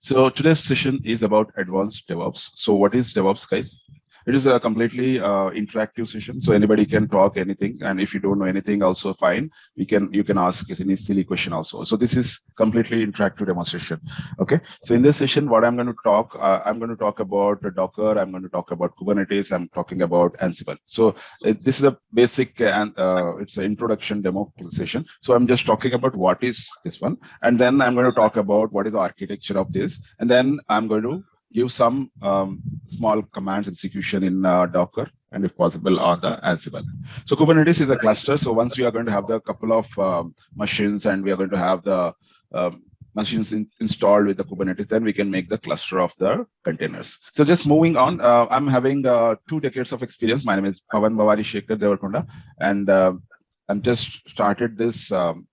So today's session is about advanced DevOps. So what is DevOps, guys? It is a completely interactive session, so anybody can talk anything, and if you don't know anything, also fine. You can ask any silly question also. So this is completely interactive demonstration. Okay. So in this session, what I'm going to talk about Docker. I'm going to talk about Kubernetes. I'm talking about Ansible. So this is a basic and it's an introduction demo session. So I'm just talking about what is this one, and then I'm going to talk about what is the architecture of this, and then I'm going to give some small commands execution in Docker, and if possible on the Ansible. So Kubernetes is a cluster. So once we are going to have the couple of machines, and we are going to have the machines installed with the Kubernetes, then we can make the cluster of the containers. So just moving on, I'm having 2 decades of experience. My name is Pavan Bhavani Shekhar Devarkonda, and I'm just started this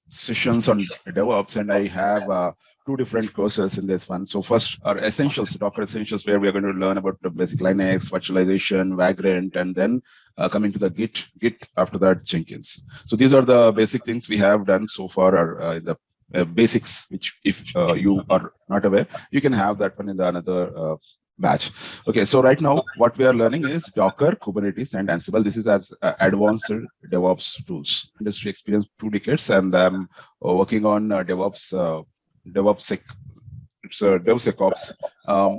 sessions on DevOps, and I have 2 different courses in this one. So first are essentials, Docker essentials, where we are going to learn about the basic Linux, virtualization, Vagrant, and then coming to the Git after that Jenkins. So these are the basic things we have done so far, are the basics, which if you are not aware, you can have that one in the another batch. Okay, so right now what we are learning is Docker, Kubernetes, and Ansible. This is as advanced DevOps tools. Industry experience 2 decades, and I'm working on DevOpsSec. It's a DevSecOps.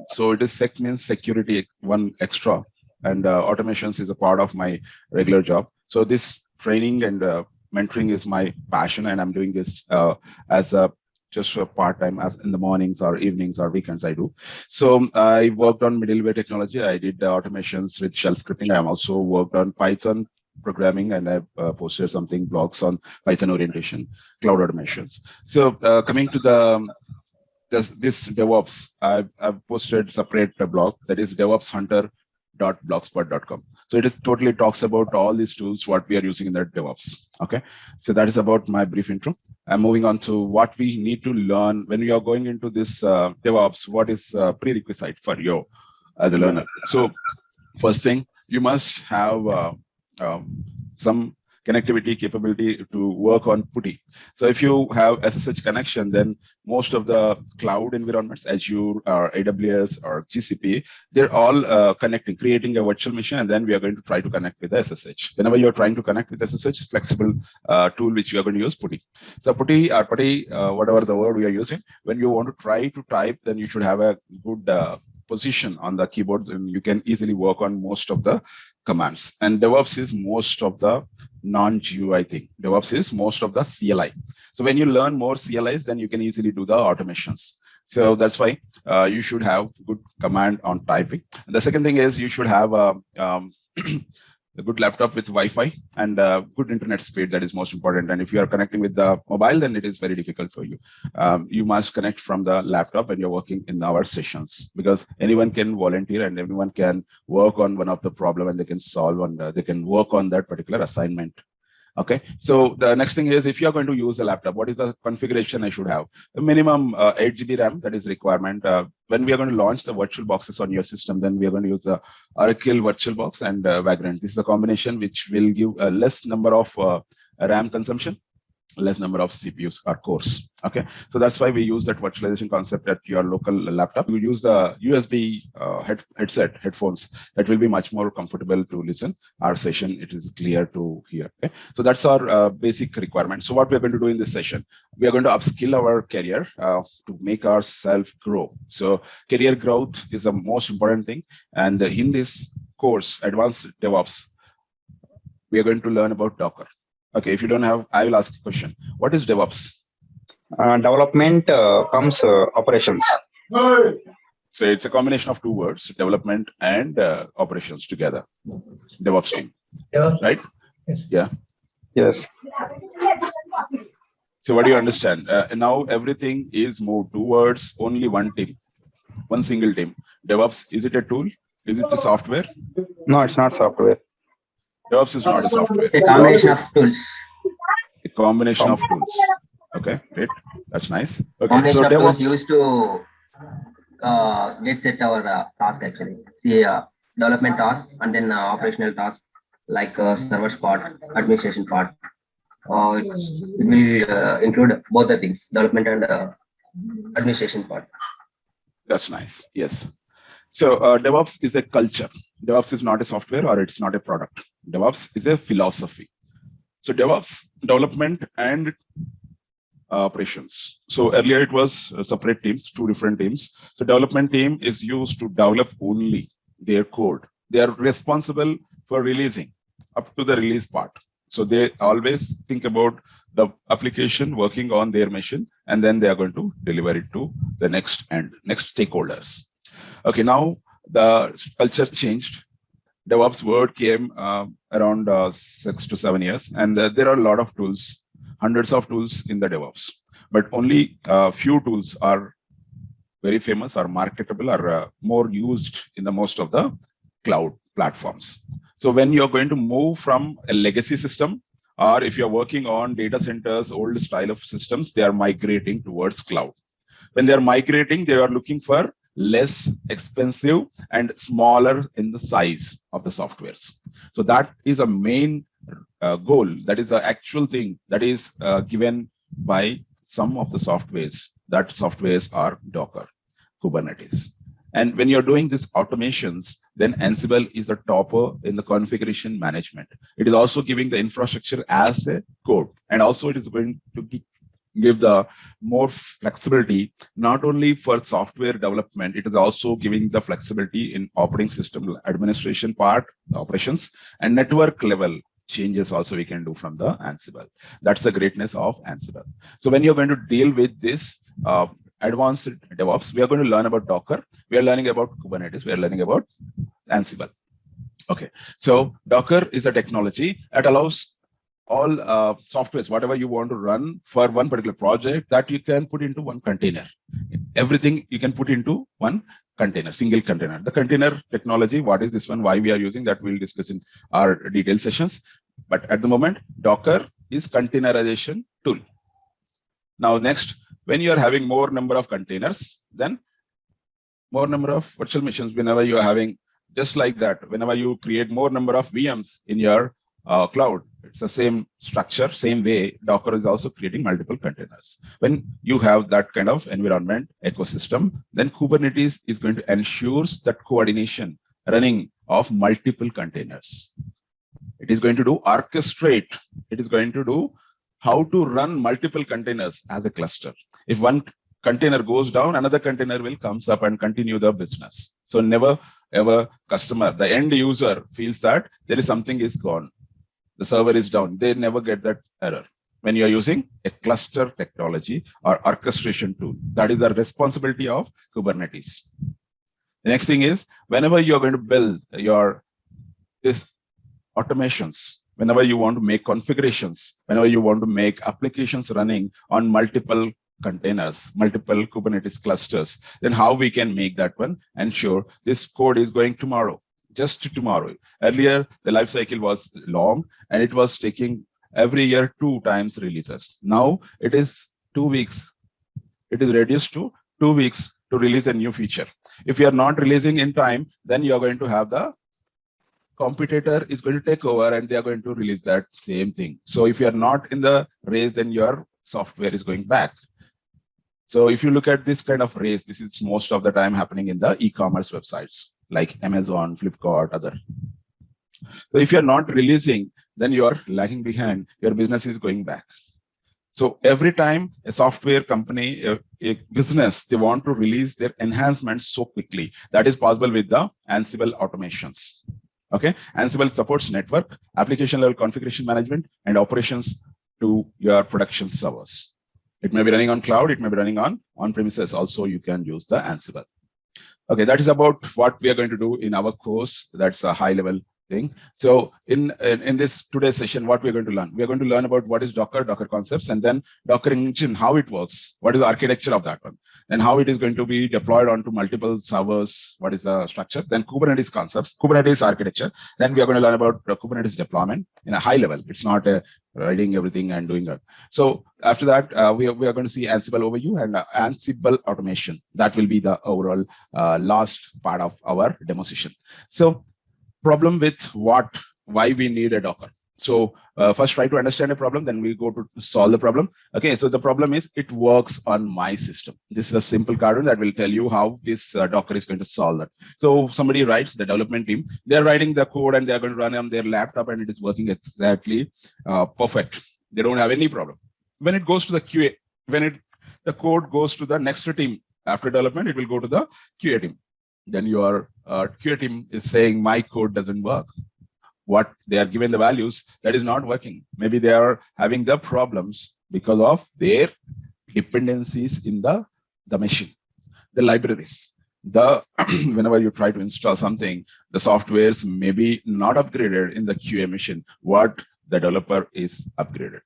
So it is sec means security, one extra, and automations is a part of my regular job. So this training and mentoring is my passion, and I'm doing this as a just a part-time, as in the mornings or evenings or weekends I do. So I worked on middleware technology. I did automations with shell scripting. I also worked on Python programming, and I posted something blogs on Python orientation, cloud automations. So coming to this DevOps, I've posted separate blog, that is DevOpsHunter.blogspot.com. So it is totally talks about all these tools what we are using in the DevOps. Okay, so that is about my brief intro. I'm moving on to what we need to learn when we are going into this DevOps. What is prerequisite for you as a learner? So first thing, you must have some connectivity capability to work on PuTTY. So if you have SSH connection, then most of the cloud environments, Azure or AWS or GCP, they're all connecting, creating a virtual machine, and then we are going to try to connect with SSH. Whenever you're trying to connect with SSH, flexible tool which you are going to use, PuTTY. So PuTTY or PuTTY, whatever the word we are using, when you want to try to type, then you should have a good position on the keyboard, and you can easily work on most of the commands. And DevOps is most of the non-GUI thing. DevOps is most of the CLI. So when you learn more CLIs, then you can easily do the automations. So that's why you should have good command on typing. And the second thing is you should have a good laptop with Wi-Fi and good internet speed. That is most important. And if you are connecting with the mobile, then it is very difficult for you. You must connect from the laptop when you're working in our sessions, because anyone can volunteer and everyone can work on one of the problem, and they can solve and they can work on that particular assignment. Okay, so the next thing is, if you are going to use a laptop, what is the configuration I should have? The minimum 8 GB RAM, that is requirement. When we are going to launch the virtual boxes on your system, then we are going to use the Oracle VirtualBox and Vagrant. This is a combination which will give a less number of RAM consumption, less number of CPUs or cores. Okay, so that's why we use that virtualization concept at your local laptop. You use the USB headphones. That will be much more comfortable to listen. Our session, it is clear to hear. Okay, so that's our basic requirement. So what we are going to do in this session, we are going to upskill our career to make ourselves grow. So career growth is the most important thing. And in this course, Advanced DevOps, we are going to learn about Docker. Okay, if you don't have, I will ask a question. What is DevOps? Development comes operations. So it's a combination of 2 words, development and operations together. DevOps team, right? Yes. Yeah. Yes. So what do you understand? Now everything is moved towards only one team, one single team. DevOps, is it a tool? Is it a software? No, it's not software. DevOps is not a software. A combination of tools. A combination of tools. Okay, great. That's nice. Okay, Combination so of tools DevOps used to get set our task actually. See, development task and then operational task like server part, administration part. It will include both the things, development and administration part. That's nice. Yes. So DevOps is a culture. DevOps is not a software or it's not a product. DevOps is a philosophy. So DevOps, development and operations. So earlier it was separate teams, two different teams. So development team is used to develop only their code. They are responsible for releasing up to the release part. So they always think about the application working on their machine, and then they are going to deliver it to the next stakeholders. Okay, now the culture changed. DevOps word came around 6 to 7 years, and there are a lot of tools, hundreds of tools in the DevOps, but only a few tools are very famous or marketable or more used in the most of the cloud platforms. So when you're going to move from a legacy system, or if you're working on data centers, old style of systems, they are migrating towards cloud. When they're migrating, they are looking for less expensive and smaller in the size of the softwares. So that is a main goal. That is the actual thing that is given by some of the softwares. That softwares are Docker, Kubernetes. And when you're doing these automations, then Ansible is a topper in the configuration management. It is also giving the infrastructure as a code. And also it is going to give the more flexibility, not only for software development, it is also giving the flexibility in operating system administration part, operations, and network level changes also we can do from the Ansible. That's the greatness of Ansible. So when you're going to deal with this advanced DevOps, we are going to learn about Docker, we are learning about Kubernetes, we are learning about Ansible. Okay, so Docker is a technology that allows all softwares, whatever you want to run for one particular project, that you can put into one container. Everything you can put into one container, single container. The container technology, what is this one, why we are using that, we'll discuss in our detailed sessions. But at the moment, Docker is containerization tool. Now next, when you are having more number of containers, then more number of virtual machines, whenever you are having, just like that, whenever you create more number of VMs in your cloud, it's the same structure, same way Docker is also creating multiple containers. When you have that kind of environment ecosystem, then Kubernetes is going to ensure that coordination running of multiple containers. It is going to do orchestrate. It is going to do how to run multiple containers as a cluster. If one container goes down, another container will comes up and continue the business. So never ever customer, the end user feels that there is something is gone. The server is down. They never get that error. When you are using a cluster technology or orchestration tool, that is the responsibility of Kubernetes. The next thing is, whenever you are going to build this automations, whenever you want to make configurations, whenever you want to make applications running on multiple containers, multiple Kubernetes clusters, then how we can make that one ensure this code is going tomorrow, just tomorrow. Earlier, the life cycle was long and it was taking every year 2 times releases. Now it is 2 weeks. It is reduced to 2 weeks to release a new feature. If you are not releasing in time, then you are going to have the competitor is going to take over and they are going to release that same thing. So if you are not in the race, then your software is going back. So if you look at this kind of race, this is most of the time happening in the e-commerce websites like Amazon, Flipkart, other. So if you're not releasing, then you are lagging behind, your business is going back. So every time a software company, a business, they want to release their enhancements so quickly, that is possible with the Ansible automations. Okay, Ansible supports network, application level configuration management, and operations to your production servers. It may be running on cloud, it may be running on premises. Also, you can use the Ansible. Okay, that is about what we are going to do in our course. That's a high level thing. So in this today's session, what we're going to learn? We're going to learn about what is Docker, Docker concepts, and then Docker engine, how it works, what is the architecture of that one, and how it is going to be deployed onto multiple servers, what is the structure, then Kubernetes concepts, Kubernetes architecture. Then we are going to learn about Kubernetes deployment in a high level. It's not writing everything and doing that. So after that, we are going to see Ansible overview and Ansible automation. That will be the overall last part of our demo session. So problem with why we need a Docker. So first try to understand a problem, then we go to solve the problem. Okay, so the problem is it works on my system. This is a simple cartoon that will tell you how this Docker is going to solve that. So somebody writes, the development team, they're writing the code and they're going to run on their laptop and it is working exactly perfect. They don't have any problem. When it goes to the QA, the code goes to the next team after development, it will go to the QA team. Then your QA team is saying my code doesn't work. What they are given the values, that is not working. Maybe they are having the problems because of their dependencies in the machine, the libraries. The whenever you try to install something, the softwares may be not upgraded in the QA machine, what the developer is upgraded.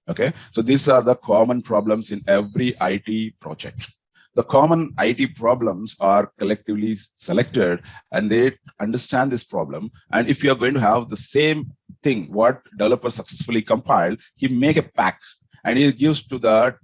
Okay, so these are the common problems in every IT project. The common IT problems are collectively selected and they understand this problem. And if you are going to have the same thing, what developer successfully compiled, he make a pack and he gives to the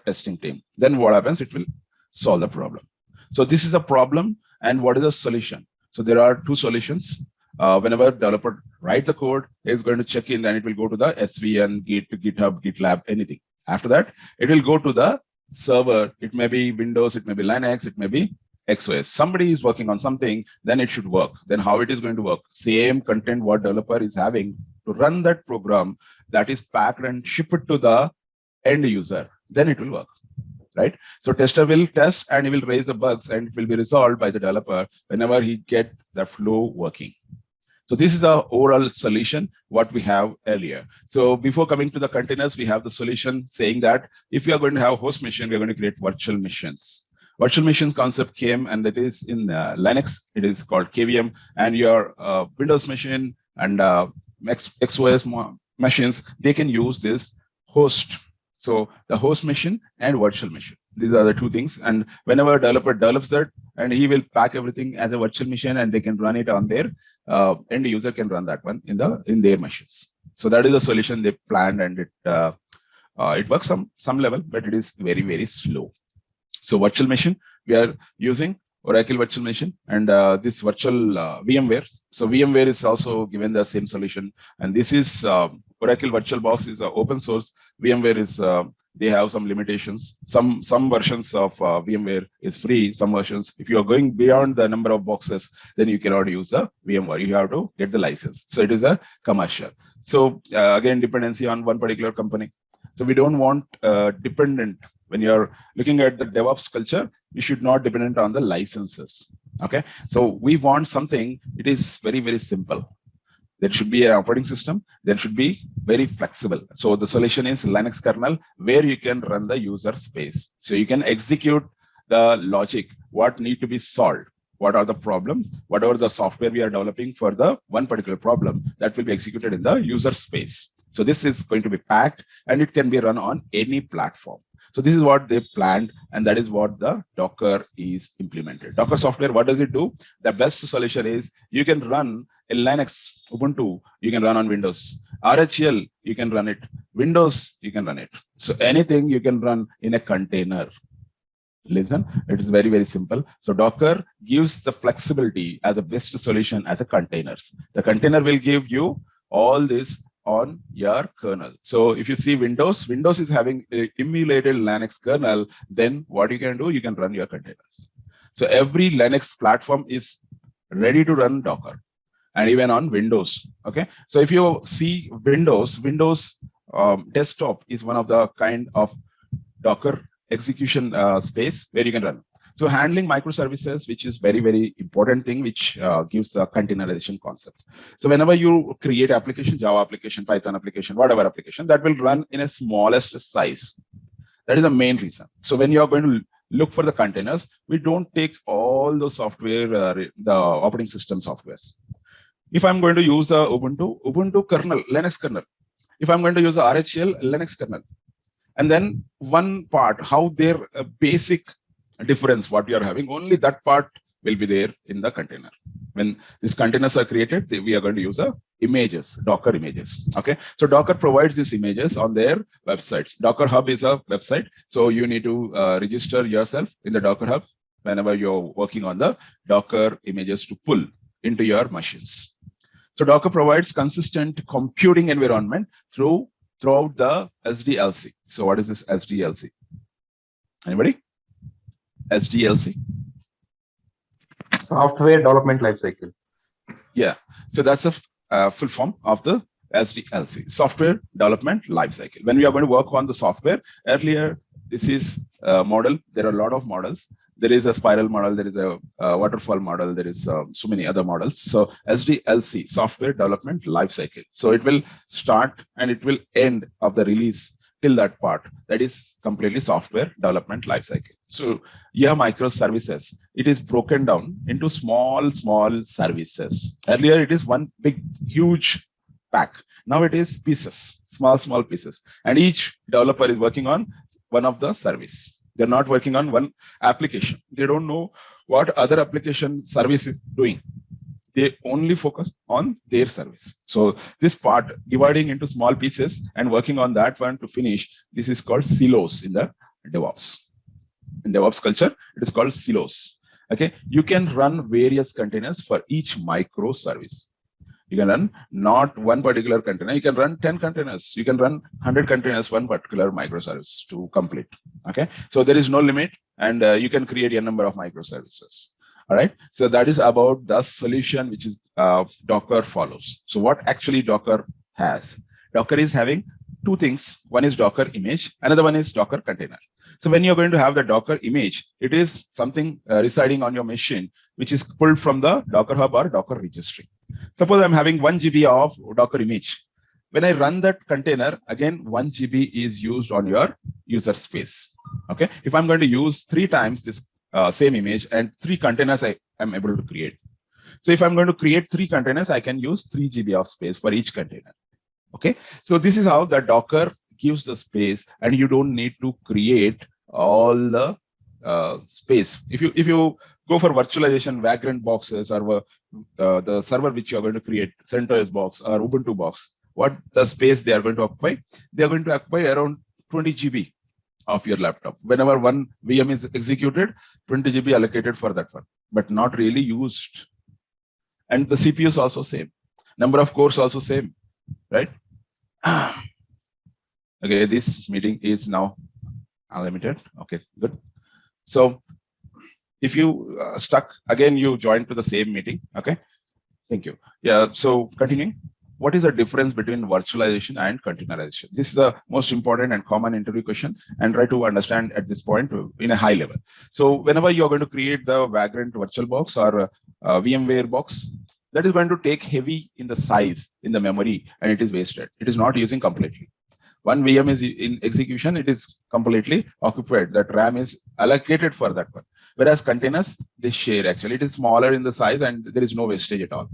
testing team. Then what happens? It will solve the problem. So this is a problem and what is the solution? So there are two solutions. Whenever developer write the code, is going to check in and it will go to the SVN, Git, GitHub, GitLab, anything. After that, it will go to the server. It may be Windows, it may be Linux, it may be XOS. Somebody is working on something, then it should work. Then how it is going to work? Same content what developer is having to run that program, that is packed and shipped to the end user. Then it will work, right? So tester will test and he will raise the bugs and it will be resolved by the developer whenever he get the flow working. So this is our overall solution, what we have earlier. So before coming to the containers, we have the solution saying that if we are going to have a host machine, we're going to create virtual machines. Virtual machines concept came and it is in Linux, it is called KVM, and your Windows machine and XOS machines, they can use this host. So the host machine and virtual machine, these are the two things. And whenever a developer develops that, and he will pack everything as a virtual machine and they can run it on their end user can run that one in their machines. So that is a solution they planned, and it works some level, but it is very, very slow. So virtual machine, we are using Oracle virtual machine and this virtual VMware. So VMware is also given the same solution. And this is Oracle VirtualBox is open source. VMware is they have some limitations. Some versions of VMware is free. Some versions, if you are going beyond the number of boxes, then you cannot use a VMware. You have to get the license. So it is a commercial. So again, dependency on one particular company. So we don't want dependent. When you're looking at the DevOps culture, you should not dependent on the licenses. Okay, so we want something. It is very, very simple. There should be an operating system. There should be very flexible. So the solution is Linux kernel, where you can run the user space. So you can execute the logic, what need to be solved, what are the problems, whatever the software we are developing for the one particular problem, that will be executed in the user space. So this is going to be packed and it can be run on any platform. So this is what they planned, and that is what the Docker is implemented. Docker software, what does it do? The best solution is you can run a Linux, Ubuntu, you can run on Windows. RHEL, you can run it. Windows, you can run it. So anything you can run in a container. Listen, it is very, very simple. So Docker gives the flexibility as a best solution as a containers. The container will give you all this on your kernel. So if you see Windows is having a emulated Linux kernel, then what you can do, you can run your containers. So every Linux platform is ready to run Docker, and even on Windows. Okay, so if you see Windows desktop is one of the kind of Docker execution space where you can run. So handling microservices, which is very, very important thing, which gives the containerization concept. So whenever you create application, Java application, Python application, whatever application, that will run in a smallest size. That is the main reason. So when you are going to look for the containers, we don't take all the software, the operating system softwares. If I'm going to use the Ubuntu kernel, Linux kernel. If I'm going to use the RHEL, Linux kernel. And then one part, how their basic difference, what you are having, only that part will be there in the container. When these containers are created, we are going to use images, Docker images. Okay, so Docker provides these images on their websites. Docker Hub is a website, so you need to register yourself in the Docker Hub whenever you're working on the Docker images to pull into your machines. So Docker provides consistent computing environment throughout the SDLC. So what is this SDLC? Anybody? SDLC? Software development lifecycle. Yeah. So that's a full form of the SDLC, Software Development Lifecycle. When we are going to work on the software, earlier, this is a model. There are a lot of models. There is a spiral model. There is a waterfall model. There is so many other models. So SDLC, Software Development Lifecycle. So it will start and it will end of the release till that part. That is completely software development lifecycle. So yeah, microservices, it is broken down into small services. Earlier, it is one big, huge pack. Now it is pieces, small pieces. And each developer is working on one of the service. They're not working on one application. They don't know what other application service is doing. They only focus on their service. So this part, dividing into small pieces and working on that one to finish, this is called silos in the DevOps. In DevOps culture, it is called silos. Okay, you can run various containers for each microservice. You can run not one particular container. You can run 10 containers. You can run 100 containers, one particular microservice to complete. Okay, so there is no limit, and you can create a number of microservices. All right, so that is about the solution which is Docker follows. So what actually Docker has? Docker is having two things. One is Docker image, another one is Docker container. So when you're going to have the Docker image, it is something residing on your machine, which is pulled from the Docker Hub or Docker registry. Suppose I'm having 1 GB of Docker image. When I run that container, again, 1 GB is used on your user space. Okay, if I'm going to use 3 times this same image and 3 containers I am able to create. So if I'm going to create 3 containers, I can use 3 GB of space for each container. Okay, so this is how the Docker gives the space, and you don't need to create all the space. If you go for virtualization, Vagrant boxes, or the server which you are going to create, CentOS box or Ubuntu box, what the space they are going to occupy? They are going to occupy around 20 GB of your laptop. Whenever one VM is executed, 20 GB allocated for that one, but not really used. And the CPU is also same. Number of cores also same, right? Okay, this meeting is now unlimited. Okay, good. So if you stuck, again, you join to the same meeting. Okay, thank you. Yeah, so continuing. What is the difference between virtualization and containerization? This is the most important and common interview question, and try to understand at this point in a high level. So whenever you're going to create the Vagrant VirtualBox or VMware box, that is going to take heavy in the size, in the memory, and it is wasted. It is not using completely. One VM is in execution, it is completely occupied. That RAM is allocated for that one. Whereas containers, they share actually. It is smaller in the size and there is no wastage at all.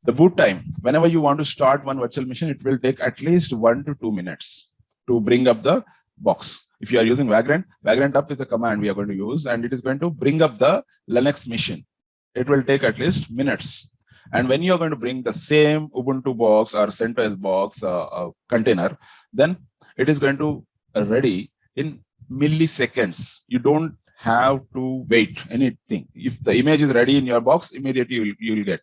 The boot time, whenever you want to start one virtual machine, it will take at least 1 to 2 minutes to bring up the box. If you are using Vagrant, Vagrant up is a command we are going to use, and it is going to bring up the Linux machine. It will take at least minutes. And when you are going to bring the same Ubuntu box or CentOS box container, then it is going to ready in milliseconds. You don't have to wait anything. If the image is ready in your box, immediately you will get.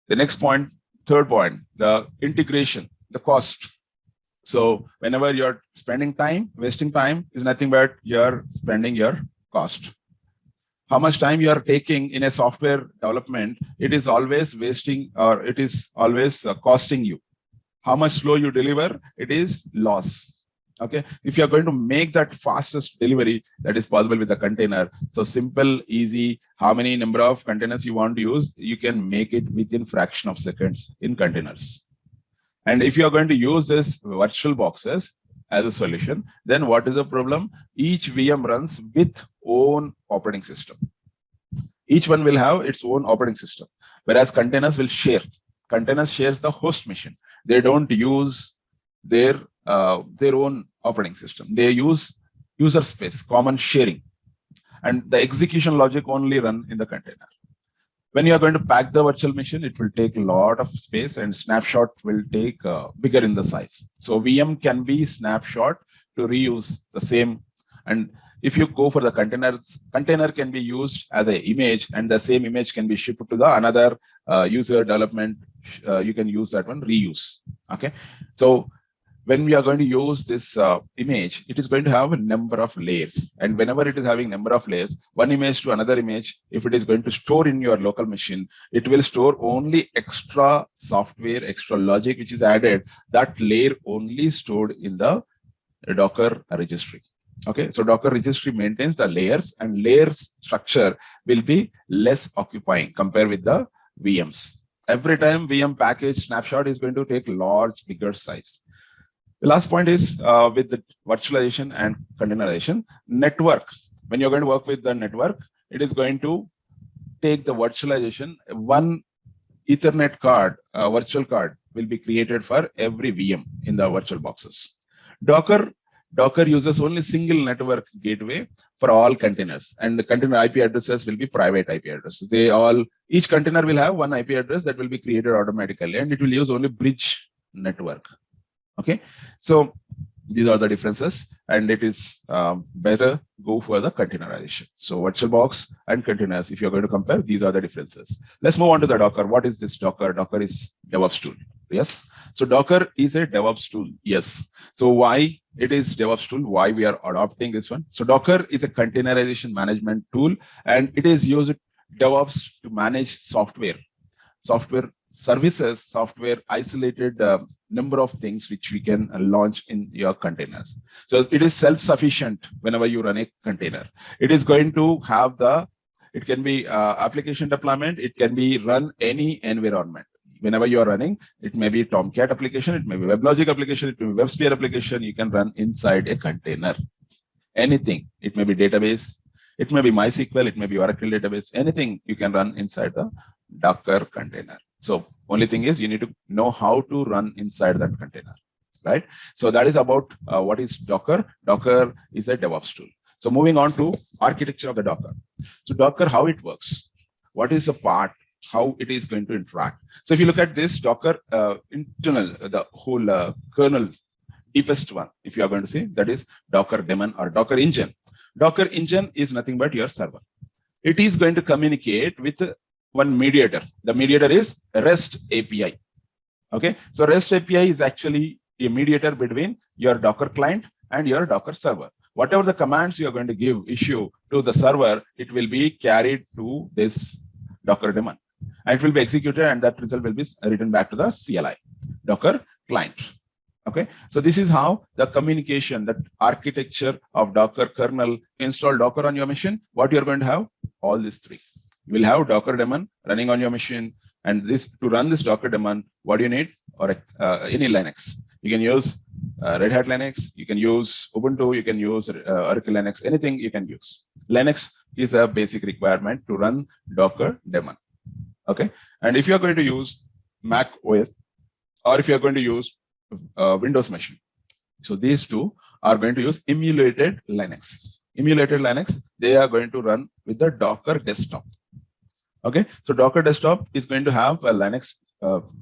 The next point, third point, the integration, the cost. So whenever you're spending time, wasting time is nothing but you're spending your cost. How much time you are taking in a software development, it is always wasting, or it is always costing you. How much slow you deliver, it is loss. Okay, if you are going to make that fastest delivery, that is possible with a container. So simple, easy, how many number of containers you want to use, you can make it within fraction of seconds in containers. And if you are going to use this virtual boxes as a solution, then what is the problem? Each VM runs with own operating system. Each one will have its own operating system, whereas containers will share. Containers shares the host machine. They don't use their own operating system. They use user space, common sharing, and the execution logic only run in the container. When you are going to pack the virtual machine, it will take a lot of space, and snapshot will take bigger in the size. So VM can be snapshot to reuse the same. And if you go for the containers, container can be used as an image, and the same image can be shipped to the another user development. You can use that one, reuse. Okay, so when we are going to use this image, it is going to have a number of layers. And whenever it is having number of layers, one image to another image, if it is going to store in your local machine, it will store only extra software, extra logic, which is added, that layer only stored in the Docker registry. Okay, so Docker registry maintains the layers, and layers structure will be less occupying compared with the VMs. Every time VM package snapshot is going to take large, bigger size. The last point is with the virtualization and containerization network. When you're going to work with the network, it is going to take the virtualization. One Ethernet card, virtual card, will be created for every VM in the virtual boxes. Docker uses only single network gateway for all containers, and the container IP addresses will be private IP addresses. Each container will have one IP address that will be created automatically, and it will use only bridge network. Okay, so these are the differences, and it is better go for the containerization. So VirtualBox and containers, if you're going to compare, these are the differences. Let's move on to the Docker. What is this Docker? Docker is DevOps tool. Yes. So Docker is a DevOps tool. Yes. So why it is DevOps tool? Why we are adopting this one? So Docker is a containerization management tool, and it is used DevOps to manage software services, software isolated number of things which we can launch in your containers. So it is self-sufficient whenever you run a container. It is going to have it can be application deployment, it can be run any environment. Whenever you are running, it may be Tomcat application, it may be WebLogic application, it may be WebSphere application, you can run inside a container. Anything, it may be database, it may be MySQL, it may be Oracle database, anything you can run inside the Docker container. So only thing is you need to know how to run inside that container, right? So that is about what is Docker. Docker is a DevOps tool. So moving on to architecture of the Docker. So Docker, how it works, what is the part, how it is going to interact. So if you look at this Docker internal, the whole kernel, deepest one, if you are going to see, that is Docker daemon or Docker engine. Docker engine is nothing but your server. It is going to communicate with one mediator. The mediator is REST API. Okay, so REST API is actually a mediator between your Docker client and your Docker server. Whatever the commands you are going to issue to the server, it will be carried to this Docker daemon, and it will be executed, and that result will be written back to the CLI, Docker client. Okay, so this is how the communication, that architecture of Docker kernel, install Docker on your machine. What you're going to have, all these three. You will have Docker daemon running on your machine, and this to run this Docker daemon, what do you need? Or any Linux. You can use Red Hat Linux, you can use Ubuntu, you can use Oracle Linux, anything you can use. Linux is a basic requirement to run Docker daemon. Okay, and if you are going to use Mac OS, or if you are going to use Windows machine, so these two are going to use emulated Linux. Emulated Linux, they are going to run with the Docker desktop. Okay, so Docker desktop is going to have a Linux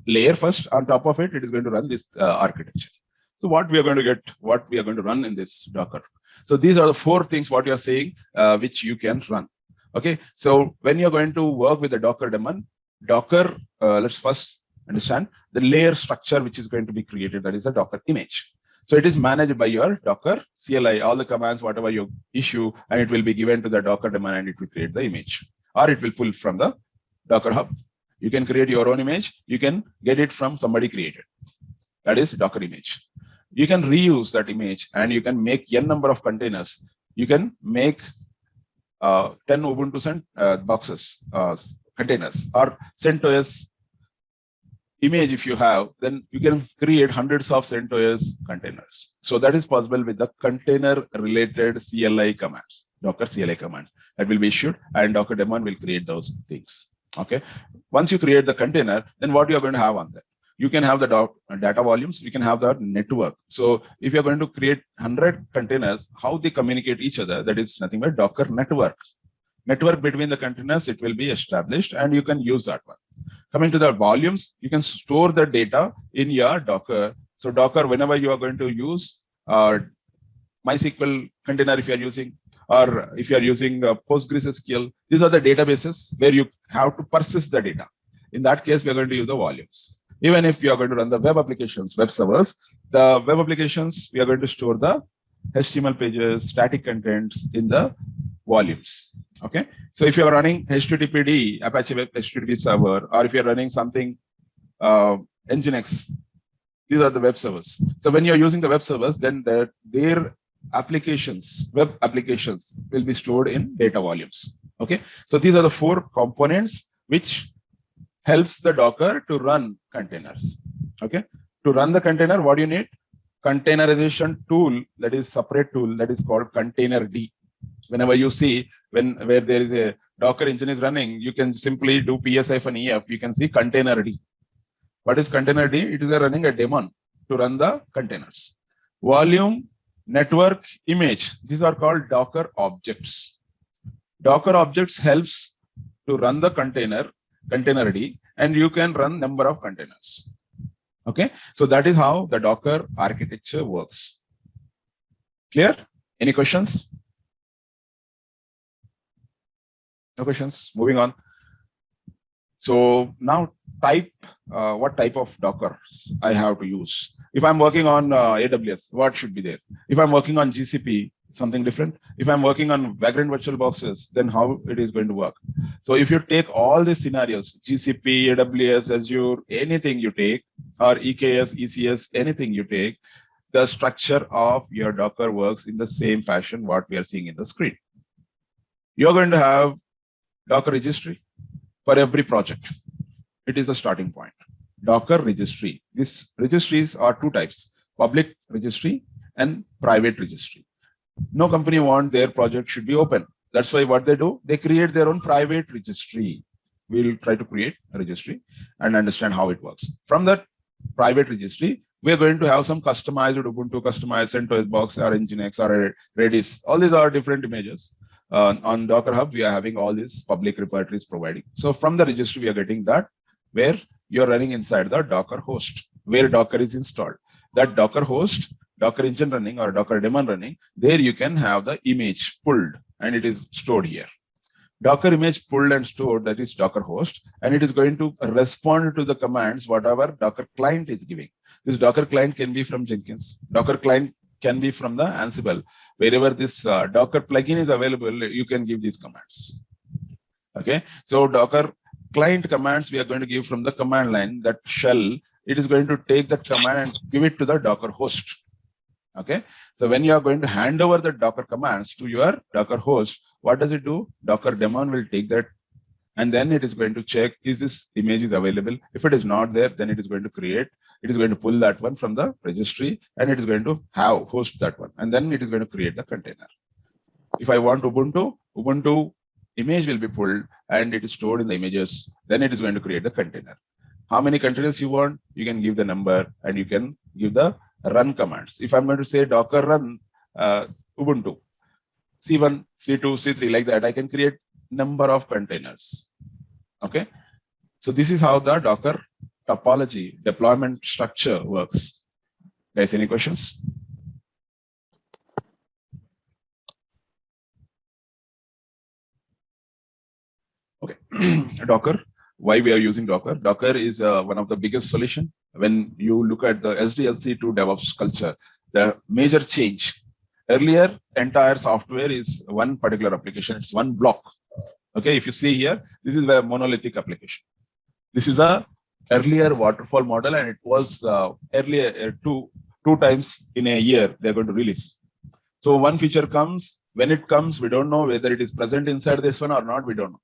layer first. On top of it, it is going to run this architecture. So what we are going to get, what we are going to run in this Docker. So these are the four things what you are saying, which you can run. Okay, so when you're going to work with the Docker daemon, Docker, let's first understand the layer structure which is going to be created, that is a Docker image. So it is managed by your Docker CLI, all the commands, whatever you issue, and it will be given to the Docker daemon, and it will create the image, or it will pull from the Docker Hub. You can create your own image. You can get it from somebody created. That is Docker image. You can reuse that image, and you can make n number of containers. You can make 10 Ubuntu boxes, containers, or CentOS image. If you have, then you can create hundreds of CentOS containers. So that is possible with the container related CLI commands, Docker CLI commands that will be issued, and Docker daemon will create those things. Okay. Once you create the container, then what you are going to have on that? You can have the data volumes, you can have the network. So if you're going to create 100 containers, how they communicate each other, that is nothing but Docker network. Network between the containers, it will be established, and you can use that one. Coming to the volumes, you can store the data in your Docker. So Docker, whenever you are going to use MySQL container, if you are using, or if you are using PostgreSQL, these are the databases where you have to persist the data. In that case, we are going to use the volumes. Even if you are going to run the web applications, web servers, the web applications, we are going to store the HTML pages, static contents in the volumes. Okay. So if you are running HTTPD, Apache Web HTTP server, or if you're running something Nginx, these are the web servers. So when you're using the web servers, then their applications, web applications will be stored in data volumes. Okay. So these are the 4 components which helps the Docker to run containers. Okay. To run the container, what do you need? Containerization tool, that is separate tool that is called Containerd. Whenever you see where there is a Docker engine is running, you can simply do ps-ef, you can see Containerd. What is Containerd? It is running a daemon to run the containers. Volume, network, image, these are called Docker objects. Docker objects helps to run the Containerd, and you can run number of containers. Okay, so that is how the Docker architecture works. Clear? Any questions? No questions? Moving on. So now what type of Dockers I have to use? If I'm working on AWS, what should be there? If I'm working on GCP, something different. If I'm working on Vagrant Virtual Boxes, then how it is going to work? So if you take all these scenarios, GCP, AWS, Azure, anything you take, or EKS, ECS, anything you take, the structure of your Docker works in the same fashion what we are seeing in the screen. You're going to have Docker registry for every project. It is a starting point. Docker registry. These registries are 2 types, public registry and private registry. No company wants their project should be open. That's why what they do, they create their own private registry. We'll try to create a registry and understand how it works. From that private registry, we're going to have some customized Ubuntu, customized CentOS box or Nginx or Redis. All these are different images. On Docker Hub, we are having all these public repositories providing. So from the registry, we are getting that where you're running inside the Docker host, where Docker is installed. That Docker host, Docker engine running or Docker daemon running, there you can have the image pulled and it is stored here. Docker image pulled and stored, that is Docker host, and it is going to respond to the commands, whatever Docker client is giving. This Docker client can be from Jenkins. Docker client can be from the Ansible. Wherever this Docker plugin is available, you can give these commands. Okay, so Docker client commands we are going to give from the command line, that shell, it is going to take that command and give it to the Docker host. Okay, so when you are going to hand over the Docker commands to your Docker host, what does it do? Docker daemon will take that and then it is going to check, is this image is available? If it is not there, then it is going to create, it is going to pull that one from the registry and it is going to have host that one. And then it is going to create the container. If I want Ubuntu image will be pulled and it is stored in the images. Then it is going to create the container. How many containers you want? You can give the number and you can give the run commands. If I'm going to say Docker run Ubuntu, C1, C2, C3, like that, I can create number of containers. Okay. So this is how the Docker topology deployment structure works. Guys, any questions? Okay. Docker, why we are using Docker? Docker is one of the biggest solution. When you look at the SDLC to DevOps culture, the major change. Earlier, entire software is one particular application. It's one block. Okay, if you see here, this is a monolithic application. This is a earlier waterfall model, and it was earlier two times in a year they're going to release. So one feature comes, when it comes, we don't know whether it is present inside this one or not, we don't know.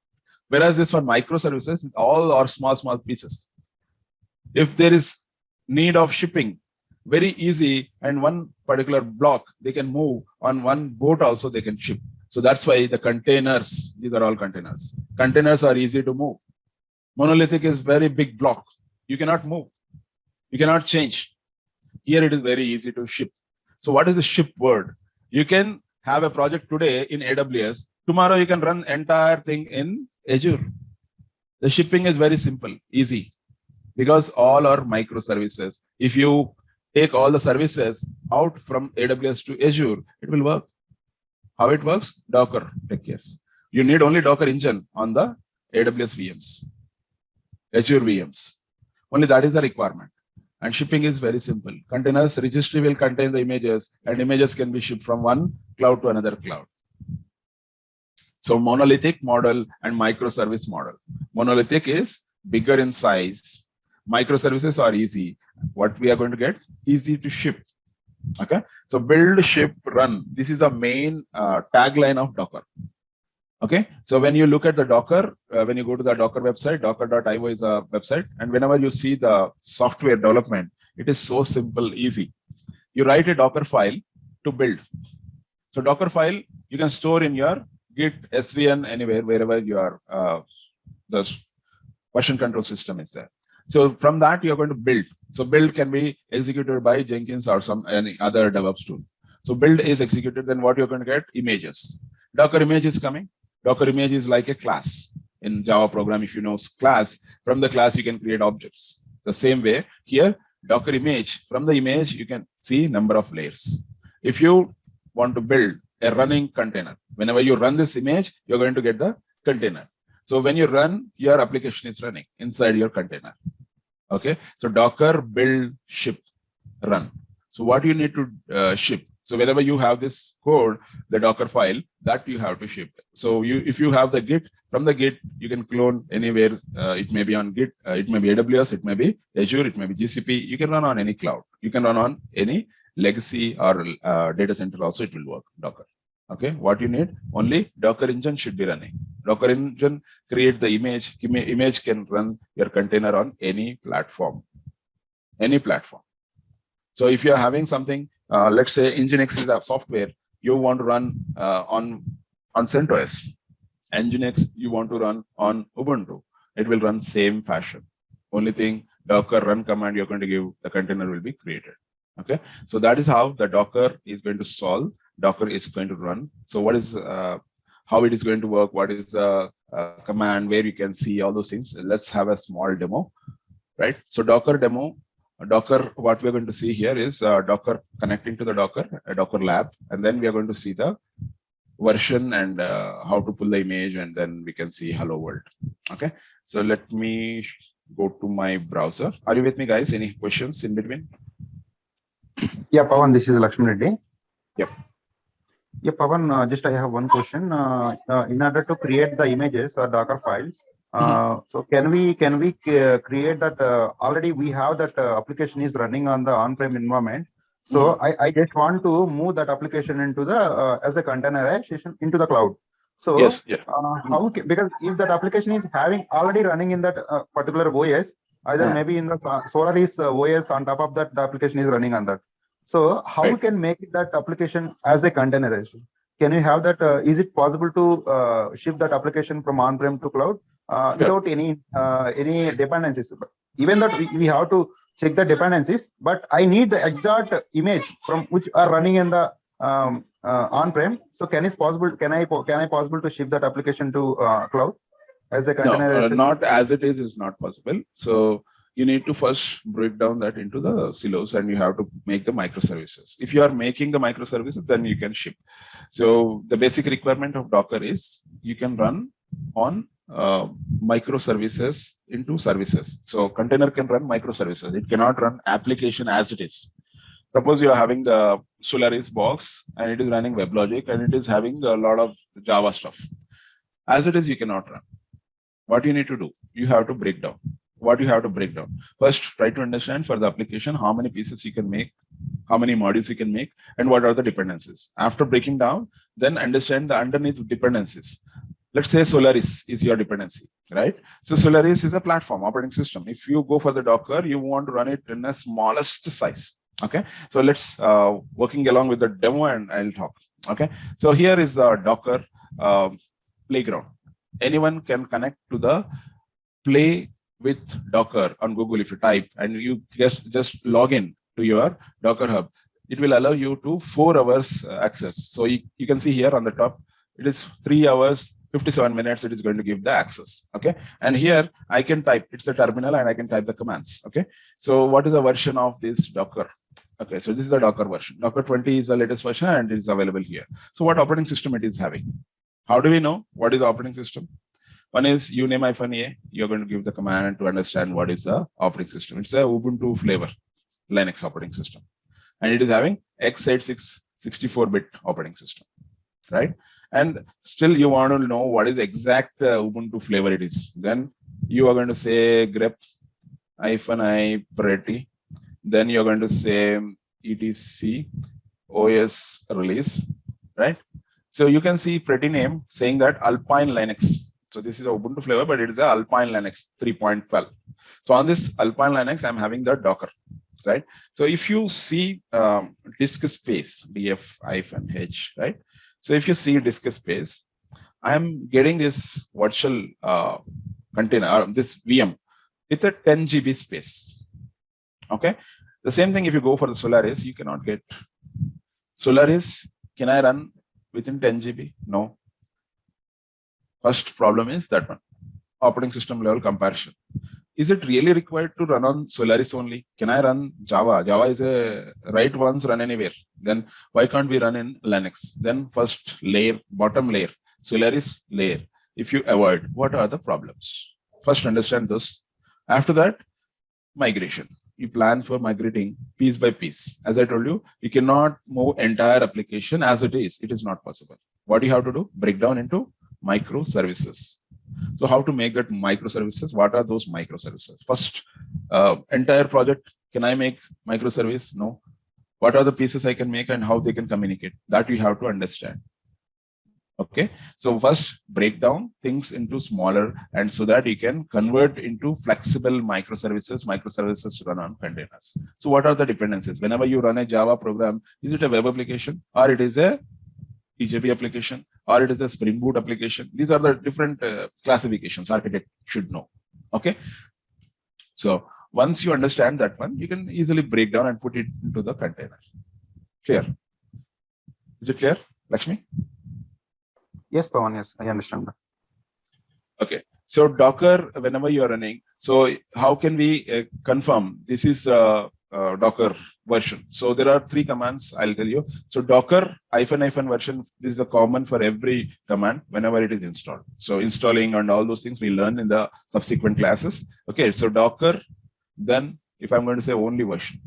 Whereas this one, microservices, all are small pieces. If there is need of shipping, very easy, and one particular block, they can move on one boat also, they can ship. So that's why the containers, these are all containers. Containers are easy to move. Monolithic is very big block. You cannot move. You cannot change. Here it is very easy to ship. So what is the ship word? You can have a project today in AWS. Tomorrow you can run entire thing in Azure. The shipping is very simple, easy, because all are microservices. If you take all the services out from AWS to Azure, it will work. How it works? Docker take cares. You need only Docker engine on the AWS VMs, Azure VMs. Only that is the requirement. And shipping is very simple. Containers registry will contain the images, and images can be shipped from one cloud to another cloud. So monolithic model and microservice model. Monolithic is bigger in size. Microservices are easy. What we are going to get? Easy to ship. Okay. So build, ship, run. This is the main tagline of Docker. Okay. So when you look at the Docker, when you go to the Docker website, docker.io is a website. And whenever you see the software development, it is so simple, easy. You write a Docker file to build. So Docker file, you can store in your Git, SVN, anywhere, wherever your the version control system is there. So from that, you're going to build. So build can be executed by Jenkins or any other DevOps tool. So build is executed, then what you're going to get? Images. Docker image is coming. Docker image is like a class. In Java program, if you know class, from the class, you can create objects. The same way here, Docker image, from the image, you can see number of layers. If you want to build a running container, whenever you run this image, you're going to get the container. So when you run, your application is running inside your container. Okay. So Docker build, ship, run. So what you need to ship. So whenever you have this code, the Docker file, that you have to ship. So if you have the Git, from the Git, you can clone anywhere. It may be on Git, it may be AWS, it may be Azure, it may be GCP. You can run on any cloud. You can run on any legacy or data center also, it will work, Docker. Okay, what you need? Only Docker engine should be running. Docker engine create the image. Image can run your container on any platform. Any platform. So if you're having something, let's say Nginx is a software you want to run on CentOS. Nginx you want to run on Ubuntu. It will run same fashion. Only thing, Docker run command you're going to give, the container will be created. Okay, so that is how the Docker is going to solve. Docker is going to run. So what is how it is going to work? What is the command where you can see all those things? Let's have a small demo, right? So Docker demo. Docker, what we're going to see here is Docker connecting to the Docker, a Docker lab, and then we are going to see the version and how to pull the image, and then we can see hello world. Okay, so let me go to my browser. Are you with me, guys? Any questions in between? Yeah, Pawan, this is Lakshman Reddy. Yep. Yeah, Pawan, just I have one question. In order to create the images or Docker files, so can we create that already we have that application is running on the on-prem environment. So I just want to move that application into the as a containerization into the cloud. So yes, yeah. How because if that application is having already running in that particular OS, either maybe in the Solaris OS on top of that, the application is running on that. So how we can make that application as a containerization? Can you have that? Is it possible to shift that application from on-prem to cloud without any dependencies? Even that we have to check the dependencies, but I need the exact image from which are running in the on-prem. So can it possible? Can I possible to shift that application to cloud as a containerization? No, not as it is not possible. So you need to first break down that into the silos, and you have to make the microservices. If you are making the microservices, then you can ship. So the basic requirement of Docker is you can run on microservices into services. So container can run microservices. It cannot run application as it is. Suppose you are having the Solaris box and it is running WebLogic and it is having a lot of Java stuff. As it is, you cannot run. What you need to do, you have to break down. What you have to break down. First, try to understand for the application how many pieces you can make, how many modules you can make, and what are the dependencies. After breaking down, then understand the underneath dependencies. Let's say Solaris is your dependency, right? So Solaris is a platform operating system. If you go for the Docker, you want to run it in the smallest size. Okay, so let's working along with the demo, and I'll talk. Okay, so here is the Docker playground. Anyone can connect to the play with Docker on Google. If you type and you just log in to your Docker Hub, it will allow you to 4 hours access. So you can see here on the top, it is 3 hours, 57 minutes. It is going to give the access. Okay. And here I can type, it's a terminal and I can type the commands. Okay. So what is the version of this Docker? Okay, so this is the Docker version. Docker 20 is the latest version and it is available here. So what operating system it is having? How do we know what is the operating system? One is uname-a, you're going to give the command to understand what is the operating system. It's a Ubuntu flavor Linux operating system. And it is having x86 64-bit operating system, right? And still you want to know what is exact Ubuntu flavor it is. Then you are going to say grep-i pretty. Then you're going to say etc OS release, right? So you can see pretty name saying that Alpine Linux. So this is a Ubuntu flavor, but it is a Alpine Linux 3.12. So on this Alpine Linux, I'm having the Docker, right? So if you see disk space, df-h, right? So if you see disk space, I'm getting this virtual container, this VM with a 10 GB space, okay? The same thing if you go for the Solaris, you cannot get. Solaris, can I run within 10 GB? No. First problem is that one, operating system level comparison. Is it really required to run on Solaris only? Can I run Java? Java is a write once, run anywhere. Then why can't we run in Linux? Then first layer, bottom layer, Solaris layer. If you avoid, what are the problems? First understand this. After that, migration. You plan for migrating piece by piece. As I told you, you cannot move entire application as it is. It is not possible. What do you have to do? Break down into microservices. So how to make that microservices? What are those microservices? First, entire project, can I make microservice? No. What are the pieces I can make and how they can communicate? That you have to understand. Okay, so first break down things into smaller and so that you can convert into flexible microservices run on containers. So what are the dependencies? Whenever you run a Java program, is it a web application or it is a EJB application or it is a Spring Boot application? These are the different classifications architect should know. Okay, so once you understand that one, you can easily break down and put it into the container. Clear? Is it clear, Lakshmi? Yes, Pawan, yes, I understand that. Okay, so Docker, whenever you are running, so how can we confirm this is Docker version? So there are 3 commands I'll tell you. So Docker --- version, this is a common for every command whenever it is installed. So installing and all those things we learn in the subsequent classes. Okay, so Docker, then if I'm going to say only version.